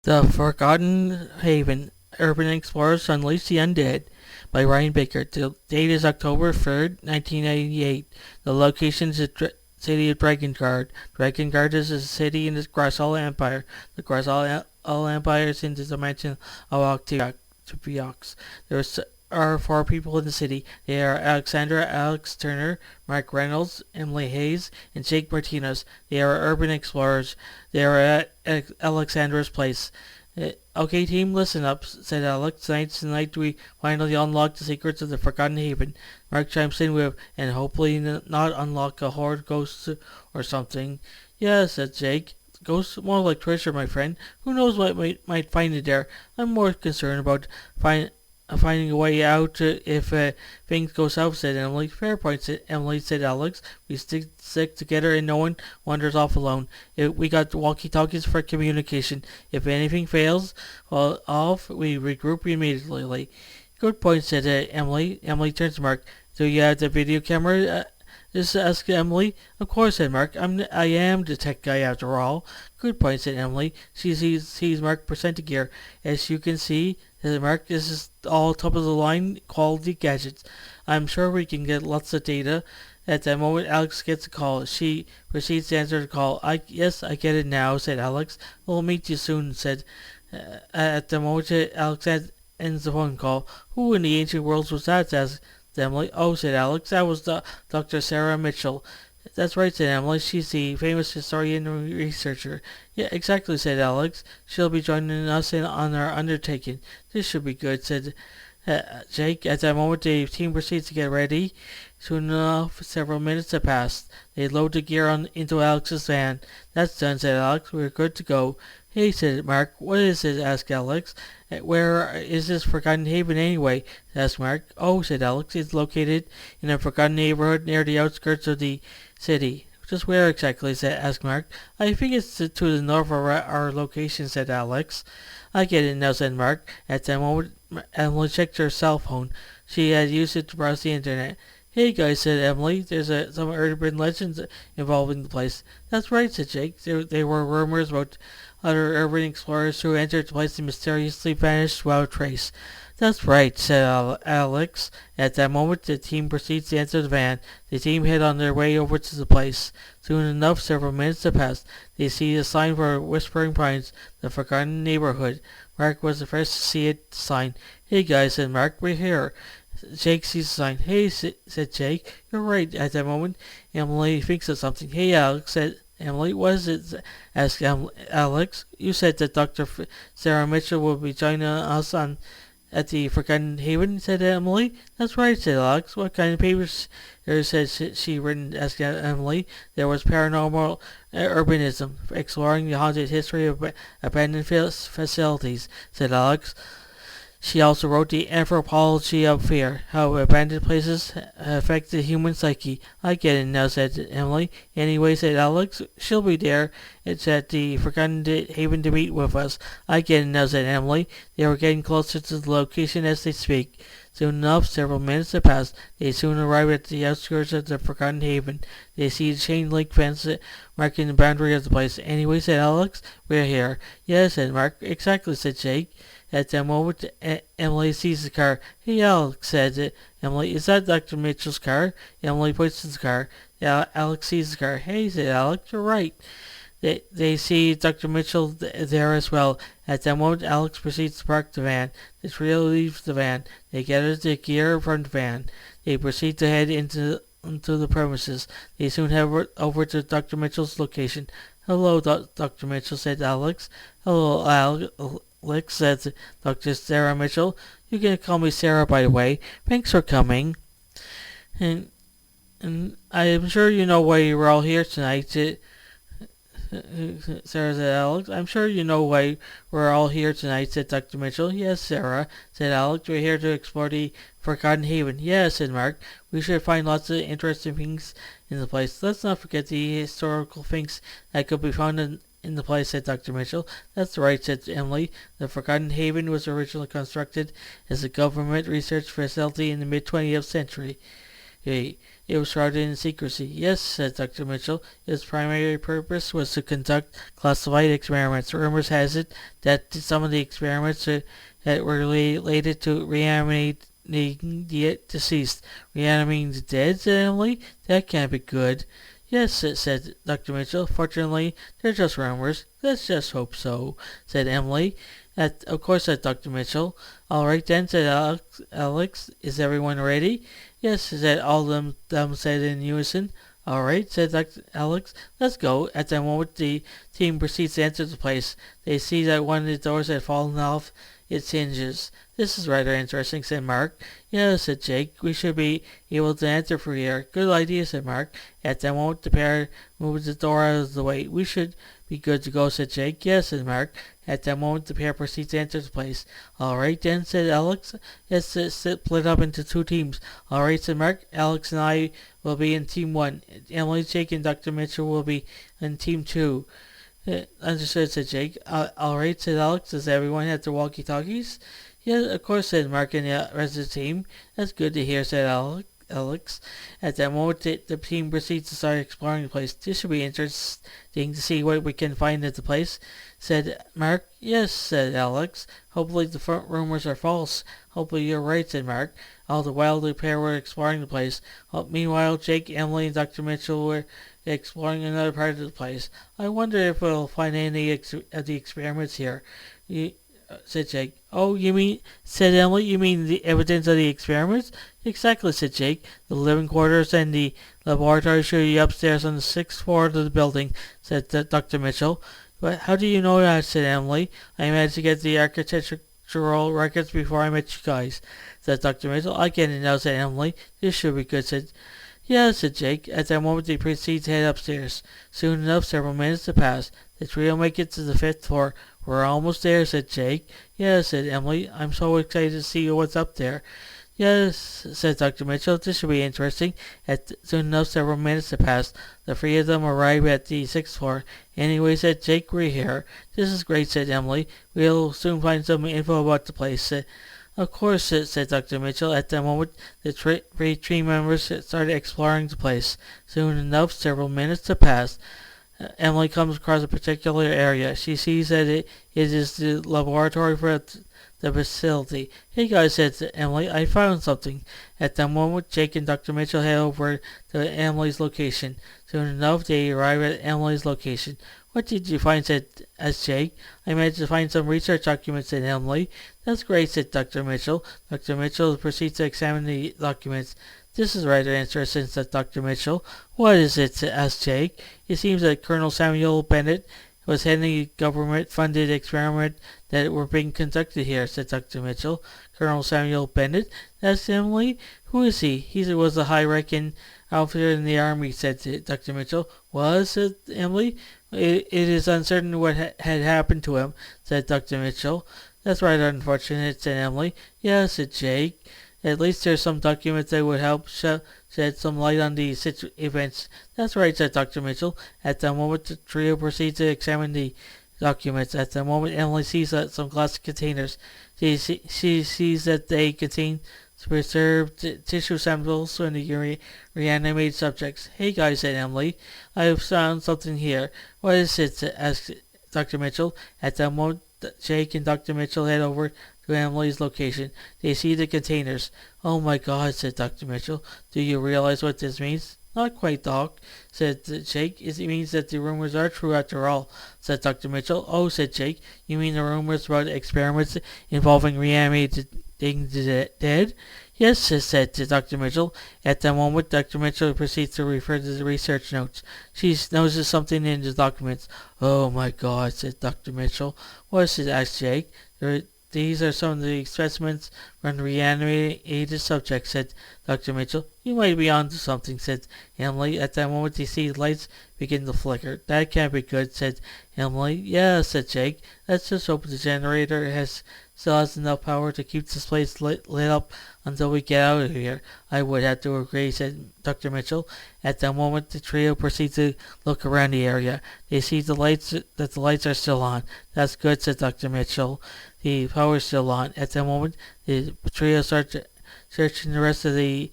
The Forgotten Haven, Urban Explorers Unleash the Undead by Ryan Baker. The date is October 3rd, 1998. The location is the city of Dragongarde. Dragongarde is a city in the Grasal Empire. The Grasal Empire is in the dimension of Octiviox. There are four people in the city. They are Alexandra Turner, Mark Reynolds, Emily Hayes, and Jake Martinez. They are urban explorers. They are at Alexandra's place. Okay, team, listen up, said Alex. Tonight we finally unlock the secrets of the Forgotten Haven. Mark chimes in with, and hopefully not unlock a horde ghosts or something. Yeah, said Jake. Ghosts? More like treasure, my friend. Who knows what might find it there? I'm more concerned about finding a way out if things go south, said Emily. Fair point, said Emily, said Alex. We stick together and no one wanders off alone. We got walkie-talkies for communication. If anything fails off, we regroup immediately. Good point, said Emily. Emily turns to Mark. Do you have the video camera? Just asked Emily. Of course, said Mark. I am the tech guy after all. Good point, said Emily. She sees Mark present gear. As you can see, said Mark, this is all top of the line quality gadgets. I'm sure we can get lots of data. At that moment, Alex gets a call. She proceeds to answer the call. Yes, I get it now, said Alex. We'll meet you soon, said. At the moment, Alex ends the phone call. Who in the ancient worlds was that? Asked Emily. Oh, said Alex, that was Dr. Sarah Mitchell. That's right, said Emily. She's the famous historian and researcher. Yeah, exactly, said Alex. She'll be joining us on our undertaking. This should be good, said Jake. At that moment, the team proceeds to get ready. Soon enough, several minutes have passed. They load the gear into Alex's van. That's done, said Alex. We're good to go. Hey, said Mark. What is it? Asked Alex. Where is this Forgotten Haven anyway? Asked Mark. Oh, said Alex. It's located in a forgotten neighborhood near the outskirts of the city. Just where exactly? Asked Mark. I think it's to the north of our location, said Alex. I get it now, said Mark. At that moment, Emily checked her cell phone. She had used it to browse the internet. Hey guys, said Emily, there's some urban legends involving the place. That's right, said Jake. There were rumors about other urban explorers who entered the place and mysteriously vanished without a trace. That's right, said Alex. At that moment, the team proceeds to enter the van. The team head on their way over to the place. Soon enough, several minutes have passed. They see a sign for Whispering Pines, the forgotten neighborhood. Mark was the first to see it, the sign. Hey guys, said Mark, we're here. Jake sees the sign. Hey, said Jake. You're right. At that moment, Emily thinks of something. Hey, Alex, said Emily. What is it? Asked Alex. You said that Dr. Sarah Mitchell will be joining us at the Forgotten Haven, said Emily. That's right, said Alex. What kind of papers said she written? Asked Emily. There was paranormal urbanism, exploring the haunted history of abandoned facilities, said Alex. She also wrote The Anthropology of Fear, how abandoned places affect the human psyche. I get it now, said Emily. Anyway, said Alex, she'll be there. It's at the Forgotten Haven to meet with us. I get it now, said Emily. They were getting closer to the location as they speak. Soon enough, several minutes have passed. They soon arrive at the outskirts of the Forgotten Haven. They see the chain link fence marking the boundary of the place. Anyway, said Alex, we're here. Yes, said Mark. Exactly, said Jake. At that moment, Emily sees the car. Hey, Alex, said Emily. Is that Dr. Mitchell's car? Emily points to the car. Alex sees the car. Hey, said Alex, you're right. They see Dr. Mitchell there as well. At that moment, Alex proceeds to park the van. The trio leaves the van. They gather the gear from the van. They proceed to head into the premises. They soon head over to Dr. Mitchell's location. Hello, Dr. Mitchell, said Alex. Hello, Alex, said Dr. Sarah Mitchell. You can call me Sarah, by the way. Thanks for coming. And I'm sure you know why we're all here tonight. Sarah said Alex. I'm sure you know why we're all here tonight, said Dr. Mitchell. Yes, Sarah, said Alex. We're here to explore the Forgotten Haven. Yes, said Mark. We should find lots of interesting things in the place. Let's not forget the historical things that could be found in the place, said Dr. Mitchell. That's right, said Emily. The Forgotten Haven was originally constructed as a government research facility in the mid-20th century. It was shrouded in secrecy. Yes, said Dr. Mitchell. Its primary purpose was to conduct classified experiments. Rumors has it that some of the experiments that were related to reanimating the deceased. Reanimating the dead, said Emily? That can't be good. Yes, said Dr. Mitchell. Fortunately, they're just rumors. Let's just hope so, said Emily. Of course, said Dr. Mitchell. All right then, said Alex. Is everyone ready? Yes, said all of them said in unison. All right, said Dr. Alex. Let's go. At that moment, the team proceeds to enter the place. They see that one of the doors had fallen off its hinges. This is rather interesting, said Mark. Yeah, said Jake. We should be able to enter through here. Good idea, said Mark. At that moment, the pair moved the door out of the way. We should be good to go, said Jake. Yes, said Mark. At that moment, the pair proceeds to enter the place. All right, then, said Alex. Let's split up into two teams. All right, said Mark. Alex and I will be in Team 1. Emily, Jake, and Dr. Mitchell will be in Team 2. Understood, said Jake. All right, said Alex. Does everyone have their walkie-talkies? Yeah, of course, said Mark and the rest of the team. That's good to hear, said Alex. At that moment, the team proceeds to start exploring the place. This should be interesting to see what we can find at the place, said Mark. Yes, said Alex. Hopefully the front rumors are false. Hopefully you're right, said Mark. All the while the pair were exploring the place. Meanwhile, Jake, Emily, and Dr. Mitchell were exploring another part of the place. I wonder if we'll find any of the experiments here, said Jake. Oh, said Emily, you mean the evidence of the experiments? Exactly, said Jake. The living quarters and the laboratory should be upstairs on the 6th floor of the building, said Dr. Mitchell. But how do you know that, said Emily. I managed to get the architectural records before I met you guys, said Dr. Mitchell. I get it now, said Emily. This should be good, said Yeah, said Jake. At that moment, they proceed to head upstairs. Soon enough, several minutes have passed. The trio make it to the 5th floor. We're almost there, said Jake. Yeah, said Emily. I'm so excited to see what's up there. Yes, said Dr. Mitchell. This should be interesting. Soon enough, several minutes have passed. The three of them arrive at the 6th floor. Anyway, said Jake, we're here. This is great, said Emily. We'll soon find some info about the place. Of course, said Dr. Mitchell. At that moment, the three team members started exploring the place. Soon enough, several minutes have passed. Emily comes across a particular area. She sees that it is the laboratory for the facility. Hey guys, said Emily, I found something. At that moment, Jake and Dr. Mitchell head over to Emily's location. Soon enough, they arrive at Emily's location. What did you find, asked Jake. I managed to find some research documents, said Emily. That's great, said Dr. Mitchell. Dr. Mitchell proceeds to examine the documents. This is rather interesting, said Dr. Mitchell. What is it, asked Jake. It seems that Colonel Samuel Bennett was heading a government-funded experiment that were being conducted here, said Dr. Mitchell. Colonel Samuel Bennett? Asked Emily. Who is he? He was a high-ranking officer in the army, said Dr. Mitchell. Was, said Emily. It is uncertain what had happened to him, said Dr. Mitchell. That's rather unfortunate, said Emily. Yeah, said Jake. At least there's some documents that would help shed some light on the events. That's right, said Dr. Mitchell. At the moment, the trio proceeds to examine the documents. At the moment, Emily sees some glass containers. She sees that they contain preserved tissue samples from the reanimated subjects. Hey guys, said Emily. I have found something here. What is it? Asked Dr. Mitchell. At that moment, Jake and Dr. Mitchell head over to Emily's location. They see the containers. Oh my God, said Dr. Mitchell. Do you realize what this means? Not quite, Doc, said Jake. It means that the rumors are true after all, said Dr. Mitchell. Oh, said Jake. You mean the rumors about experiments involving reanimating the dead? Yes, said Dr. Mitchell. At that moment, Dr. Mitchell proceeds to refer to the research notes. She notices something in the documents. Oh my God, said Dr. Mitchell. What is it? Asked Jake. These are some of the specimens from the reanimated subjects, said Dr. Mitchell. You might be onto something, said Emily. At that moment, they see the lights begin to flicker. That can't be good, said Emily. Yeah, said Jake. Let's just hope the generator still has enough power to keep this place lit up until we get out of here. I would have to agree, said Dr. Mitchell. At that moment, the trio proceeds to look around the area. They see that the lights are still on. That's good, said Dr. Mitchell. The power is still on. At that moment, the trio starts searching the rest of the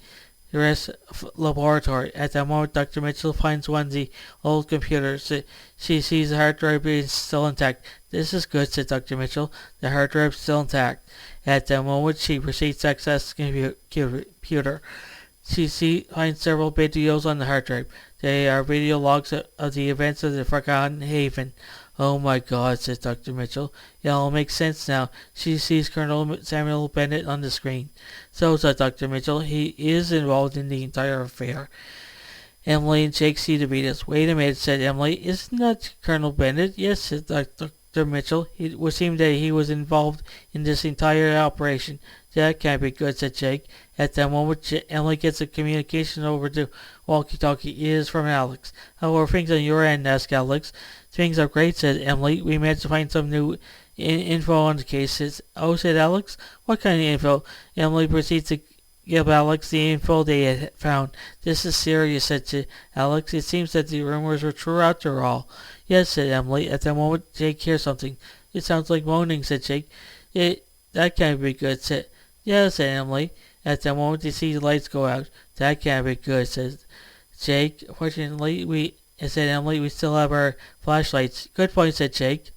the rest laboratory. At that moment, Dr. Mitchell finds one of the old computers. She sees the hard drive is still intact. This is good, said Dr. Mitchell. The hard drive is still intact. At that moment, she proceeds to access the computer. She finds several videos on the hard drive. They are video logs of the events of the Forgotten Haven. Oh my God, says Dr. Mitchell. It all makes sense now. She sees Colonel Samuel Bennett on the screen. So, said Dr. Mitchell, he is involved in the entire affair. Emily and Jake see the videos. Wait a minute, said Emily. Isn't that Colonel Bennett? Yes, said Dr. Mitchell. It would seem that he was involved in this entire operation. That can't be good, said Jake. At that moment, Emily gets a communication over the walkie-talkie. It is from Alex. How are things on your end? Asked Alex. Things are great, said Emily. We managed to find some new info on the case. Oh, said Alex. What kind of info? Emily proceeds to give Alex the info they had found. This is serious, said Alex. It seems that the rumors were true after all. Yes, said Emily. At that moment, Jake hears something. It sounds like moaning, said Jake. That can't be good, said. Yeah, said Emily. At that moment, they see the lights go out. That can't be good, said Jake. Fortunately, said Emily, we still have our flashlights. Good point, said Jake.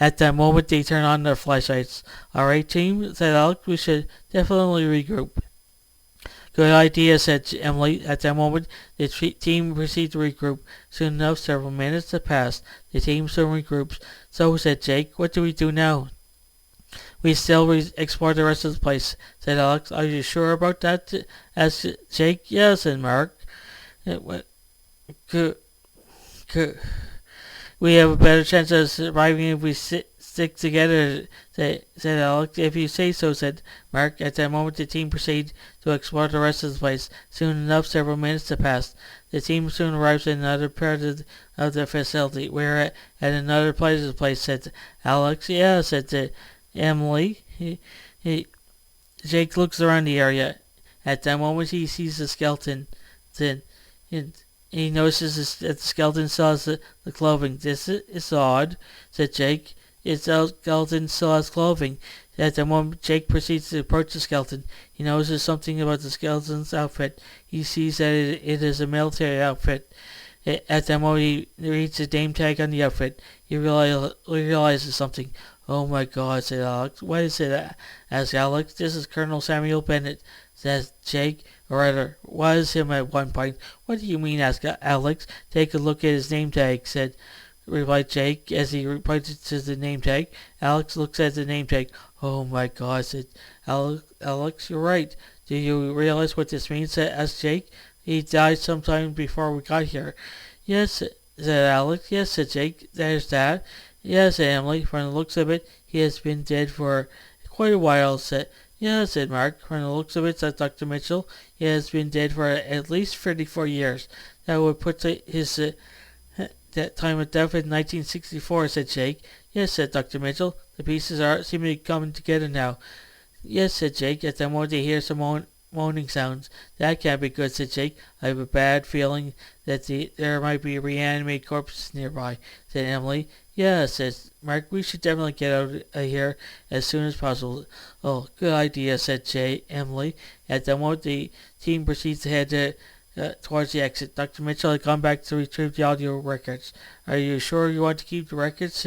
At that moment, they turn on their flashlights. All right, team, said Alex. We should definitely regroup. Good idea, said Emily. At that moment, the team proceeds to regroup. Soon enough, several minutes have passed. The team soon regroups. So, said Jake, what do we do now? We still explore the rest of the place, said Alex. Are you sure about that? Asked Jake. Yes, said Mark. We have a better chance of surviving if we stick together, said Alex. If you say so, said Mark. At that moment, the team proceeded to explore the rest of the place. Soon enough, several minutes have passed. The team soon arrives in another part of the facility. We're at another place of the place, said Alex. Yeah, said Emily. Jake looks around the area. At that moment, he sees the skeleton. Then he notices that the skeleton still has the clothing. This is odd, said Jake. The skeleton still has clothing. At the moment, Jake proceeds to approach the skeleton. He notices something about the skeleton's outfit. He sees that it is a military outfit. At that moment, he reads the name tag on the outfit. He realizes something. Oh my God, said Alex. What is it? Asked Alex. This is Colonel Samuel Bennett, said Jake. Or rather, was him at one point. What do you mean? Asked Alex. Take a look at his name tag, replied Jake as he pointed to the name tag. Alex looks at the name tag. Oh my God, said Alex. You're right. Do you realize what this means? Asked Jake. He died sometime before we got here. Yes, said Alex. Yes, said Jake. There's that. Yes, said Emily. From the looks of it, he has been dead for quite a while, Yeah, said Mark. From the looks of it, said Dr. Mitchell, he has been dead for at least 34 years. That would put his that time of death in 1964, said Jake. Yes, said Dr. Mitchell. The pieces seem to be coming together now. Yes, said Jake. At that moment, they hear some moaning sounds. That can't be good, said Jake. I have a bad feeling that there might be reanimated corpses nearby, said Emily. Yeah, says Mark, we should definitely get out of here as soon as possible. Oh, good idea, said Emily. At that moment, the team proceeds to head towards the exit. Dr. Mitchell had gone back to retrieve the audio records. Are you sure you want to keep the records?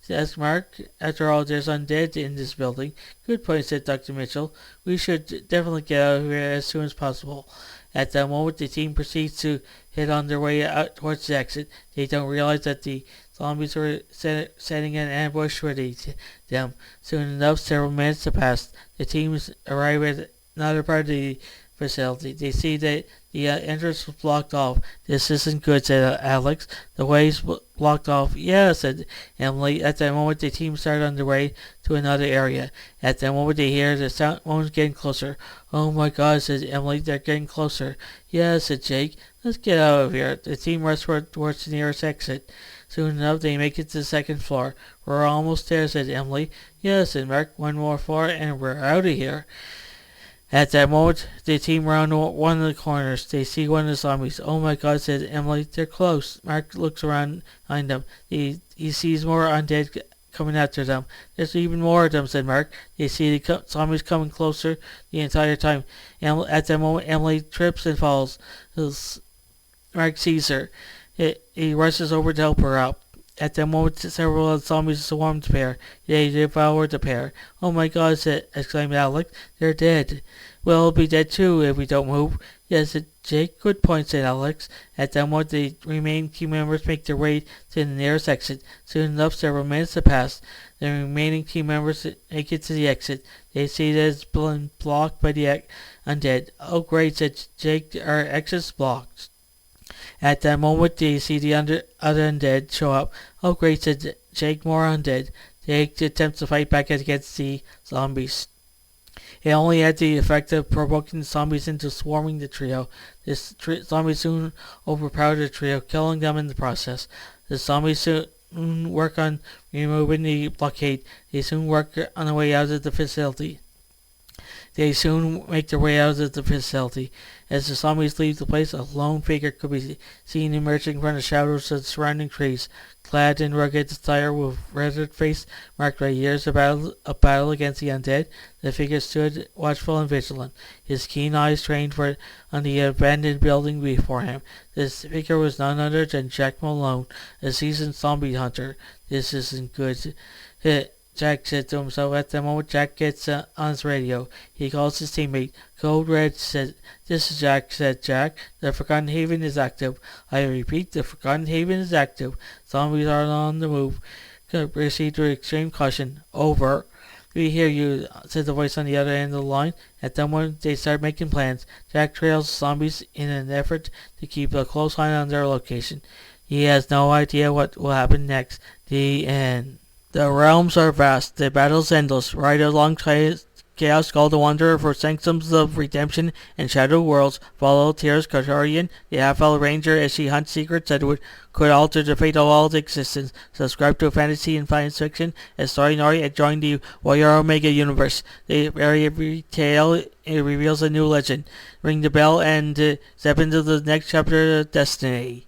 Asked Mark. After all, there's undead in this building. Good point, said Dr. Mitchell. We should definitely get out of here as soon as possible. At that moment, the team proceeds to head on their way out towards the exit. They don't realize that the zombies were setting an ambush for them. Soon enough, several minutes have passed. The teams arrive at another part of the facility. They see that the entrance was blocked off. This isn't good, said Alex. The way's blocked off. Yeah, said Emily. At that moment, the team started on their way to another area. At that moment, they hear the sound moans getting closer. Oh my God, said Emily. They're getting closer. Yeah, said Jake. Let's get out of here. The team rushed towards the nearest exit. Soon enough, they make it to the second floor. We're almost there, said Emily. Yeah, said Mark. One more floor, and we're out of here. At that moment, the team round one of the corners. They see one of the zombies. Oh my God, said Emily. They're close. Mark looks around behind them. He sees more undead coming after them. There's even more of them, said Mark. They see the zombies coming closer the entire time. And at that moment, Emily trips and falls. Mark sees her. He rushes over to help her up. At that moment, several of the zombies swarmed the pair. They devoured the pair. Oh my God, exclaimed Alex. They're dead. We'll be dead too if we don't move. Yes, Jake, good point, said Alex. At that moment, the remaining team members make their way to the nearest exit. Soon enough, several minutes have passed. The remaining team members make it to the exit. They see that it's been blocked by the undead. Oh great, said Jake, our exit's blocked. At that moment, they see the other undead show up. Oh great, said Jake, more undead. Jake attempts to fight back against the zombies. It only had the effect of provoking the zombies into swarming the trio. Zombies soon overpowered the trio, killing them in the process. The zombies soon work on removing the blockade. They soon work on the way out of the facility. They soon make their way out of the facility. As the zombies leave the place, a lone figure could be seen emerging from the shadows of the surrounding trees. Clad in rugged attire with weathered face marked by years of battle against the undead, the figure stood watchful and vigilant, his keen eyes trained on the abandoned building before him. This figure was none other than Jack Malone, a seasoned zombie hunter. This isn't good. Jack said to himself. At the moment, Jack gets on his radio. He calls his teammate. Code Red said, "This is Jack," said Jack. "The Forgotten Haven is active. I repeat, the Forgotten Haven is active. Zombies are on the move. Proceed with extreme caution. Over." "We hear you," said the voice on the other end of the line. At that moment, they start making plans. Jack trails the zombies in an effort to keep a close eye on their location. He has no idea what will happen next. The end. The realms are vast, the battles endless. Ride along Chaos Call the Wanderer for sanctums of redemption and shadow worlds. Follow Tyr's Kasharian, the half-elf ranger, as she hunts secrets that could alter the fate of all existence. Subscribe to fantasy and science fiction as Story Nori and join the Warrior Omega universe. Every tale it reveals a new legend. Ring the bell and step into the next chapter of destiny.